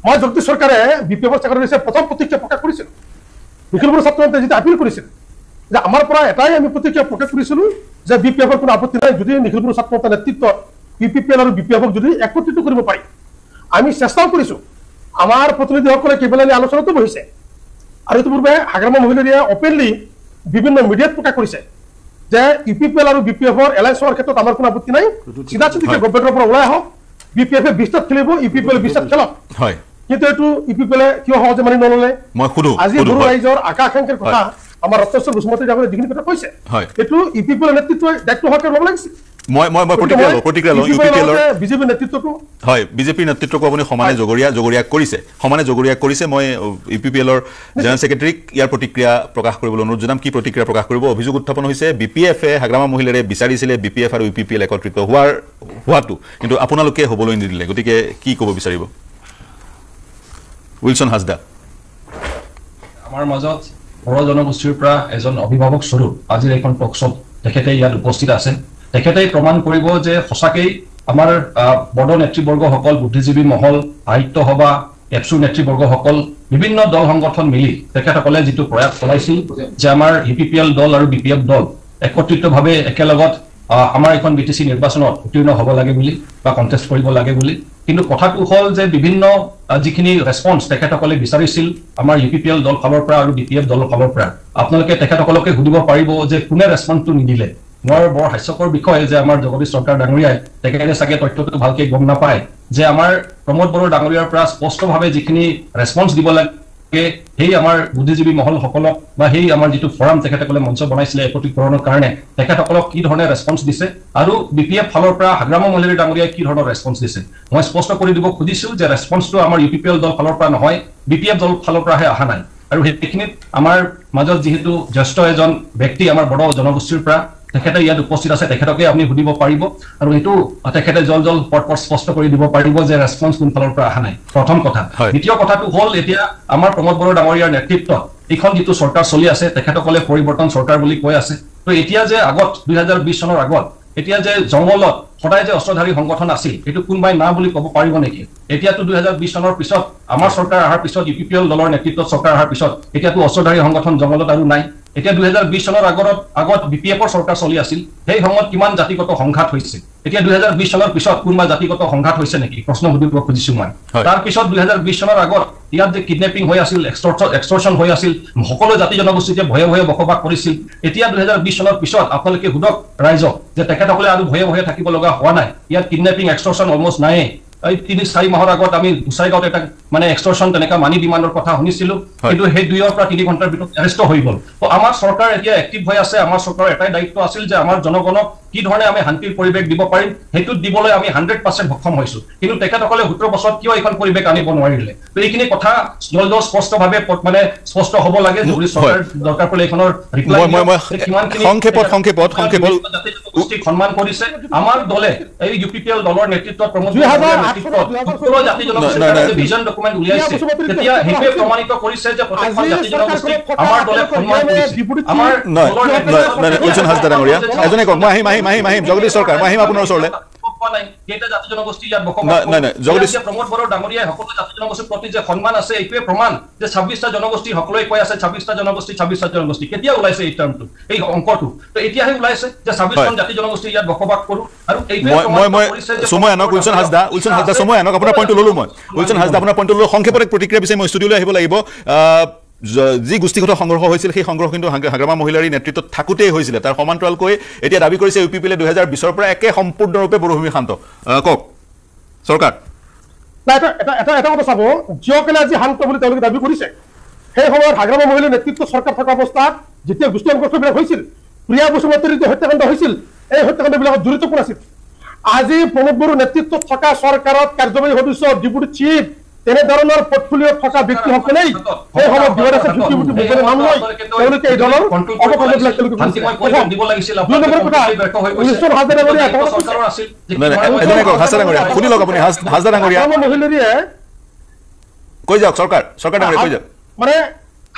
মই জগদীশ চৰকাৰে BPFৰ ছেক্ৰেটাৰী প্ৰথম প্ৰতিক্ৰিয়া প্ৰকাশ কৰিছিল নিখিল বড়ো ছাত্ৰ সন্থাই যিটো আপিল কৰিছিল যে আমাৰ পৰা এটাই আমি প্ৰতিক্ৰিয়া প্ৰকাশ কৰিছিলোঁ যে BPFৰ কোনো আপত্তি নাই যদি নিখিল বড়ো ছাত্ৰ সন্থাৰ নেতৃত্বত UPPL আৰু BPFক যদি একত্ৰিত কৰিব পাৰি আমি চেষ্টাও কৰিছোঁ আমাৰ প্ৰতিনিধিসকলে কেইবালানি আলোচনাতো বহিছে আৰু ইতিপূৰ্বে হাগ্ৰামা মহিলাৰীয়ে অপেনলি বিভিন্ন মিডিয়াত প্ৰকাশ কৰিছে যে UPPL আৰু BPFৰ এলায়েন্স হোৱাৰ ক্ষেত্ৰত আমাৰ কোনো আপত্তি নাই চিধাচিধিকে গভৰ্ণমেণ্টৰ পৰা ওলাই আহক BPF 20টাত খেলিব UPPL 20টাত খেলক কিন্তু এইটো UPPL কিয় সহজে মানি নললে আজি বড়ো ৰাইজৰ আকাংক্ষাৰ কথা আমাৰ ৰত্নেশ্বৰ বসুমতাৰী ডাঙৰীয়াই যিখিনি কথা কৈছে এইটো UPPL নেতৃত্বই দায়িত্ব সহকাৰে ল'ব লাগিছিল মই প্ৰতিক্ৰিয়া লওঁ বিজেপিৰ নেতৃত্বটো হয় বিজেপিৰ নেতৃত্বকো আপুনি সমানে জগৰীয়া কৰিছে মই UPPLৰ জেনেৰেল ছেক্ৰেটাৰীক ইয়াৰ প্ৰতিক্ৰিয়া প্ৰকাশ কৰিবলৈ অনুৰোধ জনাম কি প্ৰতিক্ৰিয়া প্ৰকাশ কৰিব অভিযোগ উত্থাপন হৈছে BPFে হাগ্ৰামা মহিলাৰে বিচাৰিছিলে BPF আৰু UPPL একত্ৰিত হোৱাটো কিন্তু আপোনালোকে হ'বলৈ নিদিলে গতিকে কি ক'ব বিচাৰিব উইলছন হাজদা আমাৰ মাজত বড়ো জনগোষ্ঠীৰ পৰা এজন অভিভাৱক স্বৰূপ আজিৰ এইখন টকশ্বত তেখেতে ইয়াত উপস্থিত আছে তেখেতে প্ৰমাণ কৰিব যে সঁচাকেই আমাৰ বড়ো নেতৃবৰ্গসকল বুদ্ধিজীৱী মহল সাহিত্য সভা এপছু নেতৃবৰ্গসকল বিভিন্ন দল সংগঠন মিলি তেখেতসকলে যিটো প্ৰয়াস চলাইছিল যে আমাৰ UPPL দল আৰু BPF দল একত্ৰিতভাৱে একেলগত আমাৰ এখন BTC নিৰ্বাচনত উত্তীৰ্ণ হ'ব লাগে বুলি বা কণ্টেষ্ট কৰিব লাগে বুলি কিন্তু কথাটো হ'ল যে বিভিন্ন যিখিনি ৰেছপন্স তেখেতসকলে বিচাৰিছিল আমাৰ UPPL দল ফালৰ পৰা আৰু BPF দলৰ ফালৰ পৰা আপোনালোকে তেখেতসকলকে সুধিব পাৰিব যে কোনে ৰেছপন্সটো নিদিলে মোৰ বৰ হাস্যকৰ বিষয় যে আমাৰ জগদীশ চৰকাৰ ডাঙৰীয়াই তেখেতে চাগে তথ্যটো ভালকে গম নাপায় যে আমাৰ প্ৰমোদ বড়ো ডাঙৰীয়াৰ পৰা স্পষ্টভাৱে যিখিনি ৰেছপন্স দিব লাগে সেই আমাৰ বুদ্ধিজীৱী মহলসকলক বা সেই আমাৰ যিটো ফৰাম তেখেতসকলে মঞ্চ বনাইছিলে একত্ৰীকৰণৰ কাৰণে তেখেতসকলক কি ধৰণে ৰেছপন্স দিছে আৰু BPF ফালৰ পৰা হাগ্ৰামা মহিলাৰী ডাঙৰীয়াই কি ধৰণৰ ৰেছপন্স দিছে মই স্পষ্ট কৰি দিব খুজিছো যে ৰেছপন্সটো আমাৰ UPPL দল ফালৰ পৰা নহয় BPF দল ফালৰ পৰাহে অহা নাই আৰু সেইখিনিত আমাৰ মাজত যিহেতু জ্যেষ্ঠ এজন ব্যক্তি আমাৰ বড়ো জনগোষ্ঠীৰ পৰা তেখেতে ইয়াত উপস্থিত আছে তেখেতকে আপুনি সুধিব পাৰিব আৰু এইটো তেখেতে জল পট স্পষ্ট কৰি দিব পাৰিব যে ৰেছপন্স কোন ফালৰ পৰা অহা নাই প্ৰথম কথা দ্বিতীয় কথাটো হ'ল এতিয়া আমাৰ প্ৰমোদ বড়ো ডাঙৰীয়াৰ নেতৃত্বত এইখন যিটো চৰকাৰ চলি আছে তেখেতসকলে পৰিৱৰ্তন চৰকাৰ বুলি কৈ আছে তো এতিয়া যে আগত 2020 চনৰ আগত এতিয়া যে জংগলত সদায় যে অস্ত্ৰধাৰী সংগঠন আছিল এইটো কোনবাই না বুলি ক'ব পাৰিব নেকি এতিয়াতো 2020 চনৰ পিছত আমাৰ চৰকাৰ অহাৰ পিছত UPPL দলৰ নেতৃত্বত চৰকাৰ অহাৰ পিছত এতিয়াতো অস্ত্ৰধাৰী সংগঠন জংগলত আৰু নাই এতিয়া 2020 চনৰ আগত BPFৰ চৰকাৰ চলি আছিল সেই সময়ত কিমান জাতিগত সংঘাত হৈছে এতিয়া 2020 চনৰ পিছত কোনবা জাতিগত সংঘাত হৈছে নেকি প্ৰশ্ন সুধিব খুজিছো মই তাৰ পিছত 2020 চনৰ আগত ইয়াত যে কিডনেপিং হৈ আছিল এক্সটৰ্শন হৈ আছিল সকলো জাতি জনগোষ্ঠীয়ে ভয়ে ভয়ে বসবাস কৰিছিল এতিয়া 2020 চনৰ পিছত আপোনালোকে হুদক ৰাইজক যে তেখেতসকলে আৰু ভয়ে ভয়ে থাকিব লগা হোৱা নাই ইয়াত কিডনেপিং এক্সটৰ্শন অলমোষ্ট নাই এই 3-4 মাহৰ আগত আমি গুছাইগাঁৱত এটা মানে এক্সটৰ্শন তেনেকা মানি ডিমাণ্ডৰ কথা শুনিছিলো কিন্তু সেই 2 পৰা 3 ঘণ্টাৰ ভিতৰত এৰেষ্ট হৈ গ'ল তো আমাৰ চৰকাৰ এতিয়া এক্টিভ হৈ আছে আমাৰ চৰকাৰৰ এটাই দায়িত্ব আছিল যে আমাৰ জনগণক কি ধৰণে আমি শান্তিৰ পৰিৱেশ দিব পাৰিম হেতু দিবলৈ আমি 100% সক্ষম হৈছো কিন্তু তেখেতসকলে 17 বছৰ কিয় এখন পৰিৱেশ আনিব নোৱাৰিলে তো এইখিনি কথা জল স্পষ্টভাৱে মানে স্পষ্ট হ'ব লাগে যদি চৰকাৰ দৰকাৰ পৰে এখনৰ ৰিপ্লাই সংক্ষেপত সন্মান কৰিছে আমাৰ দলে এই UPPL দলৰ নেতৃত্বত প্ৰমোদ জাতি জনগোষ্ঠীৰ ভিজন ডকুমেণ্ট উলিয়াইছে তেতিয়া হেপে প্ৰমাণিত কৰিছে যে প্ৰত্যেকখন জাতি জনগোষ্ঠী আমাৰ দলে সন্মান কৰিছে আমাৰ উলচন হাজদা ডাঙৰীয়া এজনে কওক মই আহিম জগদীশ চৰকাৰ মই আহিম আপোনাৰ ওচৰলৈ কেইটা জাতি জনগোষ্ঠী ইয়াত বসবাস কৰে প্ৰমোদ বড়ো ডাঙৰীয়াই সকলো জাতি জনগোষ্ঠীৰ প্ৰতি যে সন্মান আছে এইটোৱে প্ৰমাণ যে 26টা জনগোষ্ঠী সকলোৱে কৈ আছে 26টা জনগোষ্ঠী কেতিয়া ওলাইছে এই টাৰ্মটো এই অংকটো তো এতিয়াহে ওলাইছে যে 26খন জাতি জনগোষ্ঠী ইয়াত বসবাস কৰো আৰু মই সময় আনক উলচন হাজদা সময় আনক আপোনাৰ পইণ্টটো ললো মই উলচন হাজদা আপোনাৰ পইণ্টটো ললো সংক্ষেপত প্ৰতিক্ৰিয়া বিচাৰি মই ষ্টুডিঅ'লৈ আহিব লাগিব যি গোষ্ঠীগত সংঘৰ্ষ হৈছিল সেই সংঘৰ্ষ কিন্তু হাগ্ৰামা মহিলাৰী নেতৃত্বত থাকোঁতেই হৈছিলে তাৰ সমান্তৰালকৈ এতিয়া দাবী কৰিছে UPPL 2020 পৰা একে সম্পূৰ্ণৰূপে বড়োভূমি শান্ত কওক চৰকাৰ এটা কথা চাব যিসকলে আজি শান্ত বুলি তেওঁলোকে দাবী কৰিছে সেই সময়ত হাগ্ৰামা মহিলাৰ নেতৃত্ব চৰকাৰ থকা অৱস্থাত যেতিয়া গোষ্ঠী সংঘৰ্ষবিলাক হৈছিল প্ৰিয়া বসুমতীৰ যে হত্যাকাণ্ড হৈছিল এই হত্যাকাণ্ডবিলাকত জড়িত কোন আছিল আজি প্ৰমোদ বড়োৰ নেতৃত্বত থকা চৰকাৰত কাৰ্যবাহী সদস্য ডেপুটি চিফ তেনেধৰণৰ পৰ্টফলিঅ থকা ব্যক্তিসকলেই সেই সময়ত নাম লয় তেওঁলোকে এই দলৰ অপকৰ্মবিলাক দিব লাগিছিল কৈ যাওক চৰকাৰ ডাঙৰীয়া কৈ যাওক মানে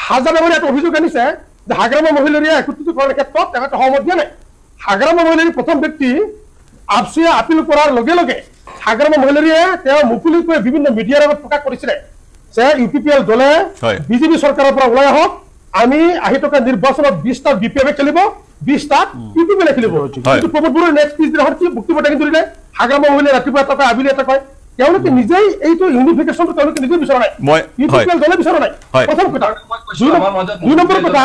হাজদা ডাঙৰীয়া এটা অভিযোগ আনিছে যে হাগ্ৰামা মহিলাৰীয়ে একত্ৰিতকৰণৰ ক্ষেত্ৰত তেখেতে সহমত দিয়া নাই হাগ্ৰামা মহিলাৰী প্ৰথম ব্যক্তি আপচিয়ে আপিল কৰাৰ লগে লগে হাগ্ৰামা মহিলাৰীয়ে তেওঁ মুকলিকৈ বিভিন্ন মিডিয়াৰ আগত প্ৰকাশ কৰিছিলে যে UPPL দলে বিজেপি চৰকাৰৰ পৰা ওলাই আহক আমি আহি থকা নিৰ্বাচনত 20টা BPF খেলিব 20টা UPPL খেলিব কিন্তু প্ৰমোদ বড়োৰ নেক্সট পিছদিনাখন কি বক্তব্য দাঙি ধৰিলে হাগ্ৰামা মহিলাই ৰাতিপুৱা এটা কয় আবেলি এটা কয় তেওঁলোকে নিজেই এইটো ইউনিফিকেশ্যনটো তেওঁলোকে নিজে বিচৰা নাই UPPL দলে বিচৰা নাই প্ৰথম কথা 2 নম্বৰ কথা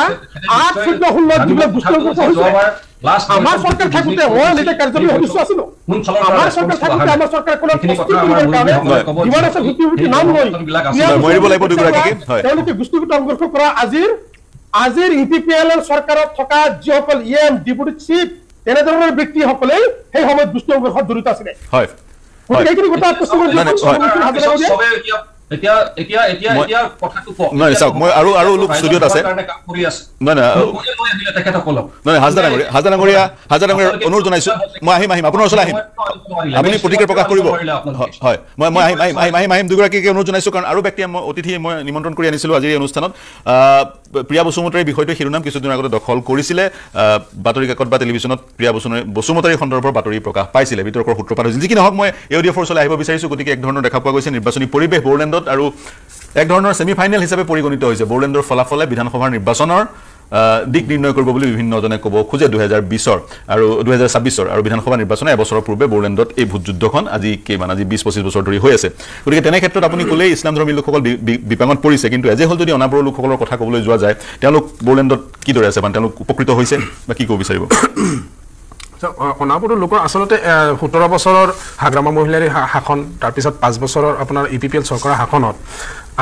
8-16 যিবিলাক গোষ্ঠী হৈছে আমাৰ চৰকাৰ থাকোঁতে মই নিজে কাৰ্যবাহী সদস্য আছিলো আমাৰ চৰকাৰ থাকোঁতে আমাৰ চৰকাৰ কোনো যিমান আছে নাম লৈ তেওঁলোকে গোষ্ঠীগত সংঘৰ্ষ কৰা আজিৰ UPPL চৰকাৰত থকা যিসকল EM ডেপুটি চিফ তেনেধৰণৰ ব্যক্তিসকলেই সেই সময়ত গোষ্ঠী সংঘৰ্ষত জড়িত আছিলে গতিকে এইখিনি কথা হাজদা ডাঙৰীয়া অনুৰোধ জনাইছো মই আহিম আপোনাৰ ওচৰলৈ আহিম আপুনি প্ৰতিক্ৰিয়া প্ৰকাশ কৰিব হয় মই আহিম দুগৰাকীকে অনুৰোধ জনাইছো কাৰণ আৰু ব্যক্তি অতিথি মই নিমন্ত্ৰণ কৰি আনিছিলো আজিৰ এই অনুষ্ঠানত প্ৰিয়া বসুমতাৰীৰ বিষয়টো শিৰোনাম কিছুদিন আগতে দখল কৰিছিলে বাতৰি কাকত বা টেলিভিছনত প্ৰিয়া বসুমতাৰীৰ সন্দৰ্ভৰ বাতৰি প্ৰকাশ পাইছিলে বিতৰ্কৰ সূত্ৰপাত হৈছিল যি কি নহওক মই AODF-ৰ ওচৰলৈ আহিব বিচাৰিছোঁ গতিকে এক ধৰণৰ দেখা পোৱা গৈছে নিৰ্বাচনী পৰিৱেশ বড়োলেণ্ডত আৰু এক ধৰণৰ ছেমিফাইনেল হিচাপে পৰিগণিত হৈছে বড়োলেণ্ডৰ ফলাফলে বিধানসভাৰ নিৰ্বাচনৰ দিক নিৰ্ণয় কৰিব বুলি বিভিন্নজনে ক'ব খোজে 2020 আৰু 2026 আৰু বিধানসভা নিৰ্বাচনৰ এবছৰৰ পূৰ্বে বড়োলেণ্ডত এই ভোটযুদ্ধখন আজি 20-25 বছৰ ধৰি হৈ আছে গতিকে তেনে ক্ষেত্ৰত আপুনি ক'লেই ইছলাম ধৰ্মী লোকসকল বিপাঙত পৰিছে কিন্তু এজে হ'ল যদি অনাবড়ো লোকসকলৰ কথা ক'বলৈ যোৱা যায় তেওঁলোক বড়োলেণ্ডত কিদৰে আছে মানে তেওঁলোক উপকৃত হৈছে বা কি ক'ব বিচাৰিব অনাবড়ো লোকৰ আচলতে 17 বছৰৰ হাগ্ৰামা মহিলাৰ শাসন তাৰপিছত 5 বছৰৰ আপোনাৰ EPPL চৰকাৰৰ শাসনত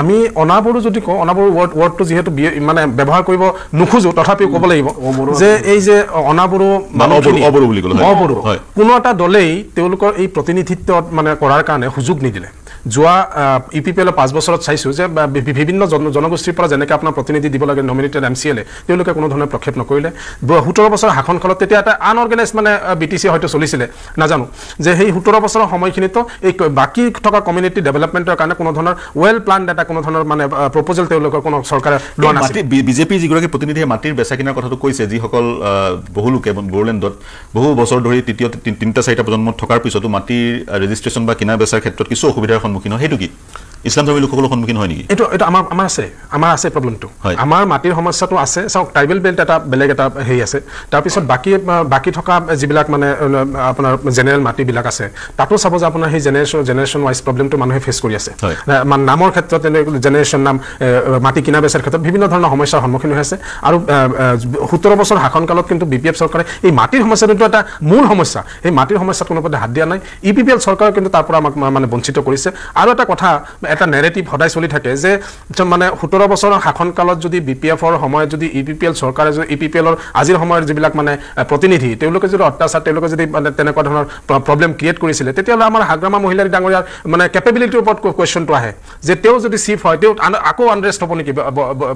আমি অনাবড়ো যদি কওঁ অনাবড়ো ৱৰ্ডটো যিহেতু মানে ব্যৱহাৰ কৰিব নোখোজো তথাপিও ক'ব লাগিব যে এই যে অনাবড়ো অবড়ো বুলি ক'লে অবড়ো কোনো এটা দলেই তেওঁলোকৰ এই প্ৰতিনিধিত্ব মানে কৰাৰ কাৰণে সুযোগ নিদিলে যোৱা EPPL 5 বছৰত চাইছোঁ যে বিভিন্ন জনগোষ্ঠীৰ পৰা যেনেকৈ আপোনাৰ প্ৰতিনিধি দিব লাগে নমিনেটেড MCLA তেওঁলোকে কোনো ধৰণৰ প্ৰক্ষেপ নকৰিলে 17 বছৰ শাসনকালত তেতিয়া এটা আনঅৰ্গেনাইজ মানে BTC হয়তো চলিছিলে নাজানো যে সেই 17 বছৰৰ সময়খিনিতো এই বাকী থকা কমিউনিটি ডেভেলপমেণ্টৰ কাৰণে কোনো ধৰণৰ ৱেল প্লান এটা কোনো ধৰণৰ মানে প্ৰপ'জেল তেওঁলোকৰ কোনো চৰকাৰে লোৱা নাছিল বিজেপি যিগৰাকী প্ৰতিনিধিয়ে মাটিৰ বেচা কিনাৰ কথাটো কৈছে যিসকল বহু লোকে বড়োলেণ্ডত বহু বছৰ ধৰি তৃতীয় 3-4টা প্ৰজন্মত থকাৰ পিছতো মাটিৰ ৰেজিষ্ট্ৰেশ্যন বা কিনা বেচাৰ ক্ষেত্ৰত কিছু অসুবিধাৰ সন্মুখীন হয় সেইটো কি ইছলাম ধৰ্মী লোকসকলৰ সন্মুখীন হয় নেকি এইটো আমাৰ আছে প্ৰব্লেমটো আমাৰ মাটিৰ সমস্যাটো আছে চাওক ট্ৰাইবেল বেল্ট এটা বেলেগ এটা হেৰি আছে তাৰপিছত বাকী থকা যিবিলাক মানে আপোনাৰ জেনেৰেল মাটিবিলাক আছে তাতো চাব যে আপোনাৰ সেই জেনেৰেশ্যন ৱাইজ প্ৰব্লেমটো মানুহে ফেচ কৰি আছে নামৰ ক্ষেত্ৰত জেনেৰেশ্যন নাম মাটি কিনা বেচাৰ ক্ষেত্ৰত বিভিন্ন ধৰণৰ সমস্যাৰ সন্মুখীন হৈ আছে আৰু 17 বছৰ শাসনকালত কিন্তু BPF চৰকাৰে এই মাটিৰ সমস্যাটো এটা মূল সমস্যা এই মাটিৰ সমস্যাত কোনো পধ্যে হাত দিয়া নাই EPPL চৰকাৰে কিন্তু তাৰ পৰা আমাক মানে বঞ্চিত কৰিছে আৰু এটা কথা এটা নেৰেটিভ সদায় চলি থাকে যে মানে 17 বছৰৰ শাসনকালত যদি BPF-ৰ সময়ত যদি EPPL চৰকাৰে যদি EPPL-ৰ আজিৰ সময়ৰ যিবিলাক মানে প্ৰতিনিধি তেওঁলোকে যদি অত্যাচাৰ তেওঁলোকে যদি মানে তেনেকুৱা ধৰণৰ প্ৰব্লেম ক্ৰিয়েট কৰিছিলে তেতিয়াহ'লে আমাৰ হাগ্ৰামা মহিলাৰ ডাঙৰীয়াৰ মানে কেপেবিলিটিৰ ওপৰত কুৱেশ্যনটো আহে যে তেওঁ যদি চিফ হয় তেওঁ আকৌ আনৰেষ্ট হ'ব নেকি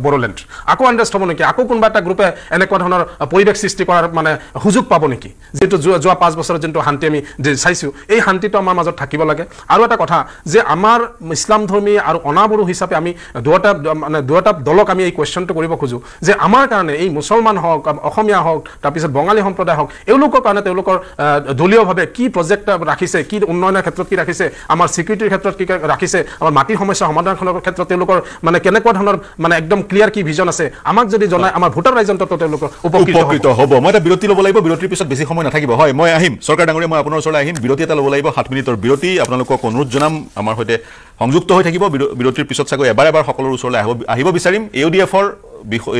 বড়োলেণ্ড আকৌ আনৰেষ্ট হ'ব নেকি আকৌ কোনোবা এটা গ্ৰুপে এনেকুৱা ধৰণৰ পৰিৱেশ সৃষ্টি কৰাৰ মানে সুযোগ পাব নেকি যিটো যোৱা 5 বছৰত যোনটো শান্তি আমি চাইছোঁ এই শান্তিটো আমাৰ মাজত থাকিব লাগে আৰু এটা কথা যে আমাৰ ইছলাম ধৰ্মী আৰু অনাবড়ো হিচাপে আমি দুটা দলক আমি এই কুৱেশ্যনটো কৰিব খোজোঁ যে আমাৰ কাৰণে এই মুছলমান হওক অসমীয়া হওক তাৰপিছত বঙালী সম্প্ৰদায় হওক এওঁলোকৰ কাৰণে তেওঁলোকৰ দলীয়ভাৱে কি প্ৰজেক্ট ৰাখিছে কি উন্নয়নৰ ক্ষেত্ৰত কি ৰাখিছে আমাৰ ছিকিউৰিটিৰ ক্ষেত্ৰত কি ৰাখিছে আমাৰ মাটিৰ সমস্যা সমাধানৰ ক্ষেত্ৰত তেওঁলোকৰ মানে কেনেকুৱা ধৰণৰ মানে একদম ক্লিয়াৰ কি ভিজন আছে আমাক যদি জনায় আমাৰ ভোটাৰ ৰাইজন্তটো তেওঁলোকৰ উপকৃত হ'ব মই এটা বিৰতি ল'ব লাগিব বিৰতিৰ পিছত বেছি সময় নাথাকিব হয় মই আহিম চৰকাৰ ডাঙৰীয়া মই আপোনাৰ ওচৰলৈ আহিম বিৰতি এটা ল'ব লাগিব 7 মিনিটৰ বিৰতি আপোনালোকক অনুৰোধ জনাম আমাৰ সৈতে সংযুক্ত হৈ থাকিব বিৰতিৰ পিছত চাগৈ এবাৰ সকলৰ ওচৰলৈ আহিব বিচাৰিম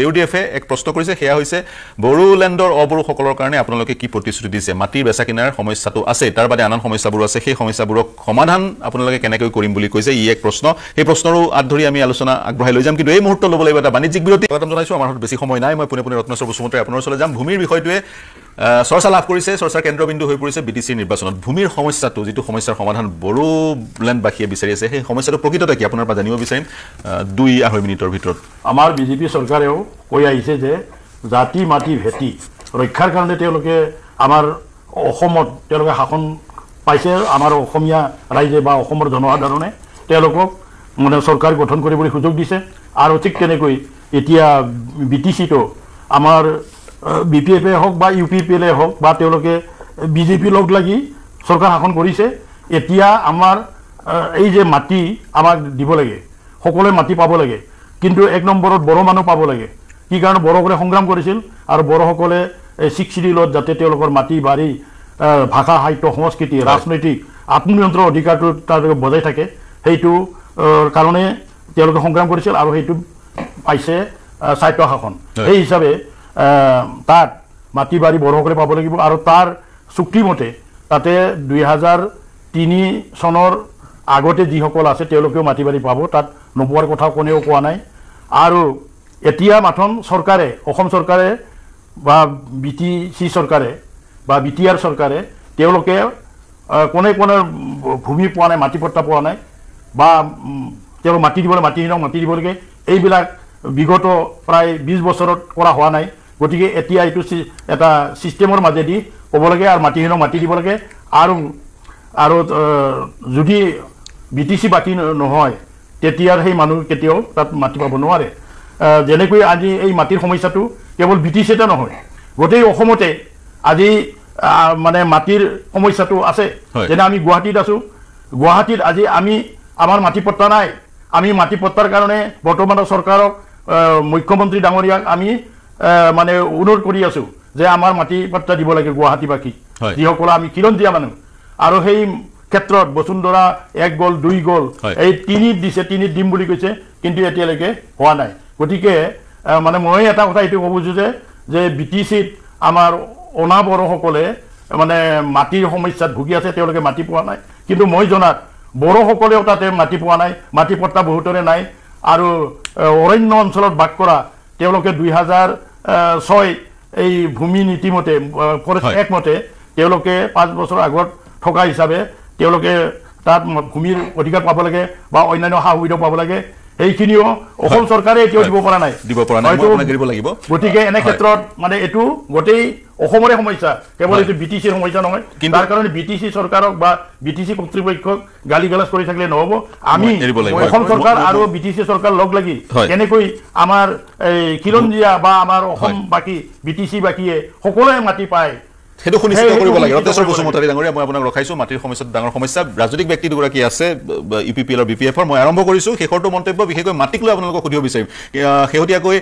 AODF-এ এক প্ৰশ্ন কৰিছে সেয়া হৈছে বড়োলেণ্ডৰ অবড়োসকলৰ কাৰণে আপোনালোকে কি প্ৰতিশ্ৰুতি দিছে মাটিৰ বেচা কিনাৰ সমস্যাটো আছে তাৰ বাদে আন সমস্যাবোৰ আছে সেই সমস্যাবোৰক সমাধান আপোনালোকে কেনেকৈ কৰিম বুলি কৈছে ই এক প্ৰশ্ন সেই প্ৰশ্নৰো আঁত ধৰি আমি আলোচনা আগবঢ়াই লৈ যাম কিন্তু এই মুহূৰ্তত ল'ব লাগিব এটা বাণিজ্যিক বিৰতি স্বাগতম জনাইছোঁ আমাৰ হাতত বেছি সময় নাই মই পোনে ৰত্নেশ্বৰ বসুমতাৰী আপোনাৰ ওচৰলৈ যাম ভূমিৰ বিষয়টোৱে চৰ্চা লাভ কৰিছে চৰ্চাৰ কেন্দ্ৰবিন্দু হৈ পৰিছে BTCৰ নিৰ্বাচনত ভূমিৰ সমস্যাটো যিটো সমস্যাৰ সমাধান বড়োলেণ্ডবাসীয়ে বিচাৰি আছে সেই সমস্যাটো প্ৰকৃততে কি আপোনাৰ পৰা জানিব বিচাৰিম 2-2.5 মিনিটৰ ভিতৰত আমাৰ বিজেপি চৰকাৰেও কৈ আহিছে যে জাতি মাটি ভেটি ৰক্ষাৰ কাৰণে তেওঁলোকে আমাৰ অসমত তেওঁলোকে শাসন পাইছে আমাৰ অসমীয়া ৰাইজে বা অসমৰ জনসাধাৰণে তেওঁলোকক মানে চৰকাৰ গঠন কৰিবলৈ সুযোগ দিছে আৰু ঠিক তেনেকৈ এতিয়া BTC-টো আমাৰ BPF হওক বা UPPL হওক বা তেওঁলোকে BJP লগ লাগি চৰকাৰ শাসন কৰিছে এতিয়া আমাৰ এই যে মাটি আমাক দিব লাগে সকলোৱে মাটি পাব লাগে কিন্তু 1 নম্বৰত বড়ো মানুহ পাব লাগে কি কাৰণ বড়োসকলে সংগ্ৰাম কৰিছিল আৰু বড়োসকলে 6 শিডিউলত যাতে তেওঁলোকৰ মাটি বাৰী ভাষা সাহিত্য সংস্কৃতি ৰাজনৈতিক আত্মনিয়ন্ত্ৰণ অধিকাৰটো তেওঁলোকে বজাই থাকে সেইটো কাৰণে তেওঁলোকে সংগ্ৰাম কৰিছিল আৰু সেইটো পাইছে স্বায়ত্ব শাসন সেই হিচাপে তাত মাটি বাৰী বড়োসকলে পাব লাগিব আৰু তাৰ চুক্তিমতে তাতে 2003 চনৰ আগতে যিসকল আছে তেওঁলোকেও মাটি বাৰী পাব তাত নোপোৱাৰ কথা কোনেও কোৱা নাই আৰু এতিয়া মাথন চৰকাৰে অসম চৰকাৰে বা BTC চৰকাৰে বা BTR চৰকাৰে তেওঁলোকে কোনে ভূমি পোৱা নাই মাটি পট্টা পোৱা নাই বা তেওঁলোক মাটি দিব লাগে এইবিলাক বিগত প্ৰায় 20 বছৰত কৰা হোৱা নাই গতিকে এতিয়া এইটো এটা সিস্টেমৰ মাজেদি ক'ব লাগে আৰু মাটিহীনক মাটি দিব লাগে আৰু যদি BTC বাকী নহয় তেতিয়া সেই মানুহ কেতিয়াও তাত মাটি পাব নোৱাৰে যেনেকৈ আজি এই মাটিৰ সমস্যাটো কেৱল BTCতে নহয় গোটেই অসমতে আজি মানে মাটিৰ সমস্যাটো আছে যেনে আমি গুৱাহাটীত আছোঁ গুৱাহাটীত আজি আমি আমাৰ মাটি পট্টা নাই আমি মাটি পট্টাৰ কাৰণে বৰ্তমানৰ চৰকাৰক মুখ্যমন্ত্ৰী ডাঙৰীয়াক আমি মানে অনুৰোধ কৰি আছোঁ যে আমাৰ মাটি পট্টা দিব লাগে গুৱাহাটীবাসী যিসকল আমি খিলঞ্জীয়া মানুহ আৰু সেই ক্ষেত্ৰত বসুন্ধৰা 1 গ'ল 2 গ'ল এই 3 দিছে 3 দিম বুলি কৈছে কিন্তু এতিয়ালৈকে হোৱা নাই গতিকে মানে মই এটা কথা এইটো ক'ব খুজিছোঁ যে BTCত আমাৰ অনাবৰসকলে মানে মাটিৰ সমস্যাত ভুগি আছে তেওঁলোকে মাটি পোৱা নাই কিন্তু মই জনাত বড়োসকলেও তাতে মাটি পোৱা নাই মাটি পট্টা বহুতৰে নাই আৰু অৰণ্য অঞ্চলত বাস কৰা তেওঁলোকে 2006 এই ভূমি নীতিমতে ফৰেষ্ট এক্ট মতে তেওঁলোকে 5 বছৰ আগত থকা হিচাপে তেওঁলোকে তাত ভূমিৰ অধিকাৰ পাব লাগে বা অন্যান্য সা সুবিধা পাব লাগে এইখিনিও অসম চৰকাৰে এতিয়াও দিব পৰা নাই গতিকে এনে ক্ষেত্ৰত মানে এইটো গোটেই অসমৰে সমস্যা কেৱল এইটো BTCৰ সমস্যা নহয় তাৰ কাৰণে BTC চৰকাৰক বা BTC কৰ্তৃপক্ষক গালি গালাজ কৰি থাকিলে নহ'ব আমি অসম চৰকাৰ আৰু BTC চৰকাৰ লগ লাগি কেনেকৈ আমাৰ খিলঞ্জীয়া বা আমাৰ অসমবাসী BTC বাসীয়ে সকলোৱে মাটি পায় সেইটো সুনিশ্চিত কৰিব লাগে ৰতেশ্বৰ বসুমতাৰী ডাঙৰীয়া মই আপোনাক ৰখাইছোঁ মাটিৰ সমস্যাত ডাঙৰ সমস্যা ৰাজনৈতিক ব্যক্তি দুগৰাকী আছে UPPL আৰু BPFৰ মই আৰম্ভ কৰিছোঁ শেষৰটো মন্তব্য বিশেষকৈ মাটিক লৈ আপোনালোকক সুধিব বিচাৰিম শেহতীয়াকৈ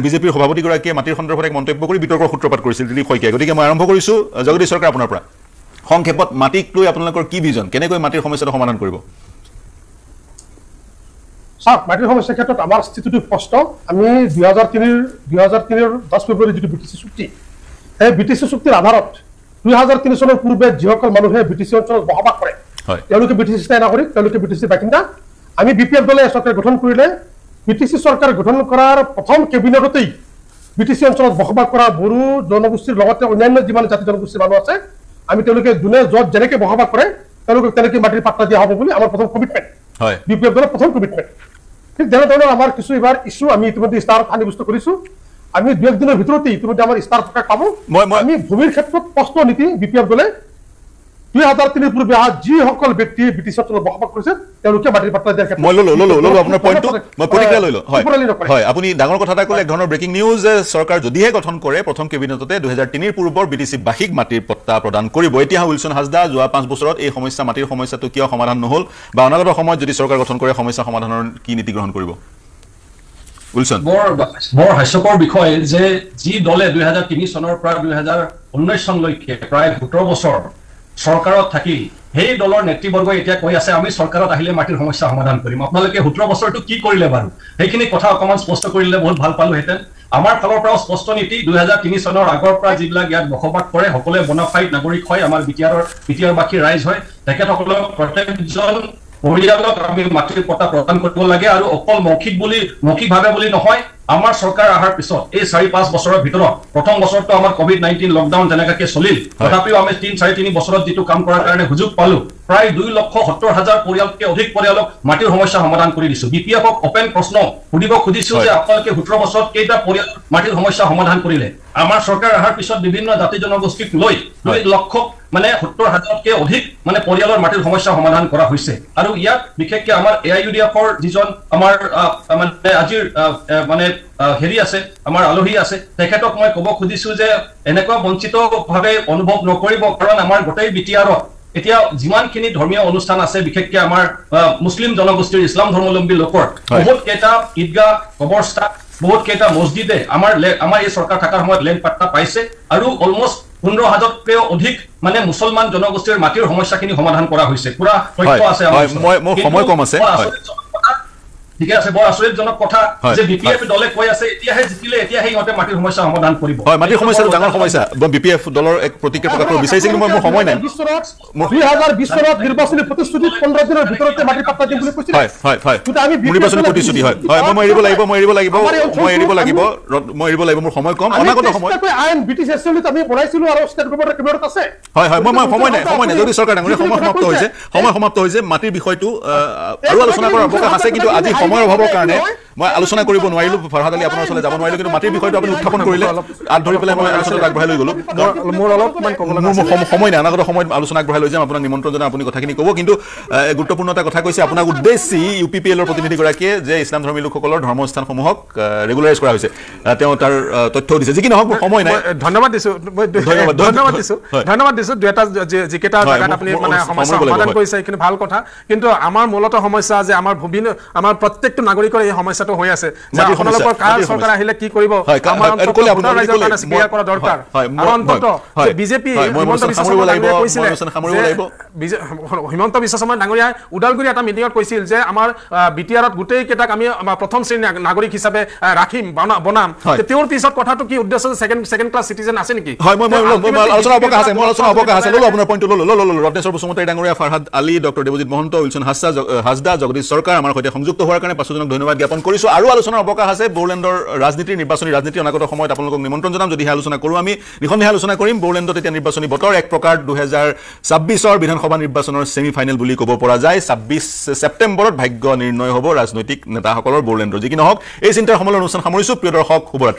বিজেপিৰ সভাপতিগৰাকীয়ে মাটিৰ সন্দৰ্ভত এক মন্তব্য কৰি বিতৰ্কৰ সূত্ৰপাত কৰিছিল দিলীপ শইকীয়াই গতিকে মই আৰম্ভ কৰিছোঁ জগদীশ চৰকাৰ আপোনাৰ পৰা সংক্ষেপত মাটিক লৈ আপোনালোকৰ কি ভিজন কেনেকৈ মাটিৰ সমস্যাটো সমাধান কৰিব চাওক মাটিৰ সমস্যাৰ ক্ষেত্ৰত আমাৰ স্থিতিটো স্পষ্ট আমি 2003 10 ফেব্ৰুৱাৰী যিটো BTC চুক্তি এই BTC চুক্তিৰ আধাৰত 2003 চনৰ পূৰ্বে যিসকল মানুহে BTC অঞ্চলত বসবাস কৰে তেওঁলোকে BTC স্থায়ী নাগৰিক তেওঁলোকে BTC বাসিন্দা আমি BPF দলে চৰকাৰ গঠন কৰিলে BTC চৰকাৰ গঠন কৰাৰ প্ৰথম কেবিনেটতেই BTC অঞ্চলত বসবাস কৰা বড়ো জনগোষ্ঠীৰ লগতে অন্যান্য যিমান জাতি জনগোষ্ঠীৰ মানুহ আছে আমি তেওঁলোকে যোনে য'ত যেনেকৈ বসবাস কৰে তেওঁলোকক তেনেকৈ মাটিৰ পাট্টা দিয়া হ'ব বুলি আমাৰ প্ৰথম কমিটমেণ্ট BPF দলৰ প্ৰথম কমিটমেণ্ট ঠিক তেনেধৰণৰ আমাৰ কিছু এবাৰ ইছ্যু আমি ইতিমধ্যে ষ্টাৰত সাব্যস্ত কৰিছোঁ আমি 2 দিনৰ ভিতৰতে ইতিমধ্যে আমাৰ ষ্টাৰ প্ৰকাশ পাব আমি ভূমিৰ ক্ষেত্ৰত স্পষ্ট নীতি BPF দলে 2003 পূৰ্বে যিসকল ব্যক্তিয়ে BTC অঞ্চলত বসবাস কৰিছে তেওঁলোকে মাটিৰ পাট্টা দিয়াৰ ক্ষেত্ৰত মই ললো আপোনাৰ পইণ্টটো মই প্ৰতিক্ৰিয়া লৈ লওঁ হয় আপুনি ডাঙৰ কথা এটা ক'লে এক ধৰণৰ ব্ৰেকিং নিউজ যে চৰকাৰ যদিহে গঠন কৰে প্ৰথম কেবিনেটতে 2003 পূৰ্বৰ BTC বাসীক মাটিৰ পট্টা প্ৰদান কৰিব এতিয়া উইলছন হাজদা যোৱা 5 বছৰত এই সমস্যা মাটিৰ সমস্যাটো কিয় সমাধান নহ'ল বা অনাগত সময়ত যদি চৰকাৰ গঠন কৰে সমস্যা সমাধানৰ কি নীতি গ্ৰহণ কৰিব বৰ হাস্যকৰ বিষয় যে যি দলে 2003 চনৰ পৰা 2019 চনলৈকে প্ৰায় 17 বছৰ চৰকাৰত থাকি সেই দলৰ নেতৃবৰ্গই এতিয়া কৈ আছে আমি চৰকাৰত আহিলে মাটিৰ সমস্যা সমাধান কৰিম আপোনালোকে 17 বছৰটো কি কৰিলে বাৰু সেইখিনি কথা অকমান স্পষ্ট কৰিলে বহুত ভাল পালোহেঁতেন আমাৰ ফালৰ পৰা স্পষ্ট নীতি 2003 চনৰ আগৰ পৰা যিবিলাক ইয়াত বসবাস কৰে সকলোৱে বনাফাইড নাগৰিক হয় আমাৰ বিটিআৰবাসী ৰাইজ হয় তেখেতসকলক প্ৰত্যেকজন পৰিয়ালক আমি মাটিৰ পট্টা প্ৰদান কৰিব লাগে আৰু অকল মৌখিকভাৱে বুলি নহয় আমাৰ চৰকাৰ অহাৰ পিছত এই 4-5 বছৰৰ ভিতৰত প্ৰথম বছৰটো আমাৰ COVID-19 লকডাউন যেনেকৈ চলিল তথাপিও আমি 3-4 বছৰত যিটো কাম কৰাৰ কাৰণে সুযোগ পালো প্ৰায় 2,70,000 পৰিয়ালতকৈ অধিক পৰিয়ালক মাটিৰ সমস্যা সমাধান কৰি দিছো BPFক অপেন প্ৰশ্ন সুধিব খুজিছো যে আপোনালোকে 17 বছৰত কেইটা পৰিয়াল মাটিৰ সমস্যা সমাধান কৰিলে আমাৰ চৰকাৰ অহাৰ পিছত বিভিন্ন জাতি জনগোষ্ঠীক লৈ 2 লক্ষ মানে 70,000তকৈ অধিক মানে পৰিয়ালৰ মাটিৰ সমস্যা সমাধান কৰা হৈছে আৰু ইয়াত বিশেষকৈ আমাৰ AIUDFৰ যিজন আমাৰ মানে আজিৰ মানে হেৰি আছে আমাৰ আলহী আছে তেখেতক মই ক'ব খুজিছো যে এনেকুৱা বঞ্চিতভাৱে অনুভৱ নকৰিব কাৰণ আমাৰ গোটেই বিটিআৰত এতিয়া যিমানখিনি ধৰ্মীয় অনুষ্ঠান আছে বিশেষকৈ আমাৰ মুছলিম জনগোষ্ঠীৰ ইছলাম ধৰ্মাৱলম্বী লোকৰ বহুত কেইটা ঈদগাহ কবৰস্থান বহুত কেইটা মছজিদে আমাৰ এই চৰকাৰ থকাৰ সময়ত লেণ্ড পাট্টা পাইছে আৰু অলমষ্ট 15,000তকৈও অধিক মানে মুছলমান জনগোষ্ঠীৰ মাটিৰ সমস্যাখিনি সমাধান কৰা হৈছে পুৰা তথ্য আছে মোৰ সময় কম আছে ঠিক আছে বৰ আচৰিতজনক কথা যে BPF দলে কৈ আছে এতিয়াহে জিকিলে এতিয়াহে ইহঁতে মাটিৰ সমস্যা সমাধান কৰিব হয় মাটিৰ সমস্যাটো ডাঙৰ সমস্যা BPF দলৰ এক প্ৰতিক্ৰিয়া প্ৰকাশ কৰিব বিচাৰিছে কিন্তু মোৰ সময় নাই 2020 চনত নিৰ্বাচনী প্ৰতিশ্ৰুতিত 15 দিনৰ ভিতৰতে মাটিৰ পাট্টা দিম বুলি কৈছিল হয় নিৰ্বাচনী প্ৰতিশ্ৰুতি হয় মই এৰিব লাগিব মোৰ সময় কম অনাগত সময় আইন BTC এছেম্বলিত আমি বনাইছিলো আৰু ষ্টেট গভৰ্ণমেণ্টৰ কেবিনেটত আছে হয় মই সময় নাই যদি চৰকাৰ ডাঙৰীয়া সময় সমাপ্ত হৈছে মাটিৰ বিষয়টো আৰু আলোচনা কৰাৰ অৱকাশ আছে কিন্তু আজি সময়ৰ অভাৱৰ কাৰণে মই আলোচনা কৰিব নোৱাৰিলো ফৰহাদ আলী আপোনাৰ ওচৰলৈ যাব নোৱাৰিলো কিন্তু মাটিৰ বিষয়টো আপুনি উত্থাপন কৰিলে আগ ধৰি পেলাই মই আলোচনাত আগবঢ়াই লৈ গ'লো মোৰ অলপমান ক'ব লগা সময় নাই অনাগত সময়ত আলোচনা আগবঢ়াই লৈ যাম আপোনাক নিমন্ত্ৰণ জনাই আপুনি কথাখিনি ক'ব কিন্তু গুৰুত্বপূৰ্ণ এটা কথা কৈছে আপোনাক উদ্দেশ্যি UPPLৰ প্ৰতিনিধিগৰাকীয়ে যে ইছলাম ধৰ্মী লোকসকলৰ ধৰ্মস্থানসমূহক ৰেগুলাৰাইজ কৰা হৈছে তেওঁ তাৰ তথ্যও দিছে যি কি নহওক সময় নাই ধন্যবাদ দিছো দুটা যিকেইটা জাগাত আপুনি মানে সমস্যা সমাধান কৰিছে এইখিনি ভাল কথা কিন্তু আমাৰ মূলত সমস্যা যে আমাৰ প্ৰত্যেকটো নাগৰিকৰ এই সমস্যাটো হৈ আছে যে আপোনালোকৰ কাৰ চৰকাৰ আহিলে কি কৰিব আমাৰ ৰাইজৰ কাৰণে স্পীয়াৰ কৰা দৰকাৰ আৰু অন্তত বিজেপি হিমন্ত বিশ্ব শৰ্মা ডাঙৰীয়াই ওদালগুৰি এটা মিটিঙত কৈছিল যে আমাৰ বিটিআৰত গোটেই কেইটাক আমি প্ৰথম শ্ৰেণীৰ নাগৰিক হিচাপে ৰাখিম বনাম তেওঁৰ পিছত কথাটো কি উদ্দেশ্য সেকেন্ড ক্লাছ সিটিজেন আছে নেকি হয় মই আলোচনা অৱকাশ আছে ললো আপোনাৰ পইণ্টটো ললো ৰত্নেশ্বৰ বসুমতাৰী ডাঙৰীয়া ফৰহাদ আলী ডক্টৰ দেৱজিৎ মহন্ত উইলছন হাছদা জগদীশ চৰকাৰ আমাৰ সৈতে সংযুক্ত হোৱাৰ কাৰণে পাঁচজনক ধন্যবাদ জ্ঞাপন কৰিছো আৰু আলোচনাৰ অৱকাশ আছে বড়োলেণ্ডৰ নিৰ্বাচনী ৰাজনীতি অনাগত সময়ত আপোনালোকক নিমন্ত্ৰণ জনাম যদিহে আলোচনা কৰোঁ আমি নিঃসন্দেহে আলোচনা কৰিম বড়োলেণ্ডত এতিয়া নিৰ্বাচনী বতৰ এক প্ৰকাৰ 2026 বিধানসভা নিৰ্বাচনৰ ছেমি ফাইনেল বুলি ক'ব পৰা যায় 26 ছেপ্টেম্বৰত ভাগ্য নিৰ্ণয় হ'ব ৰাজনৈতিক নেতাসকলৰ বড়োলেণ্ডৰ যি কি নহওক এই চিন্তাৰ সমালোচনা অনুষ্ঠান সামৰিছো প্ৰিয় দৰ্শক শুভৰাত্ৰি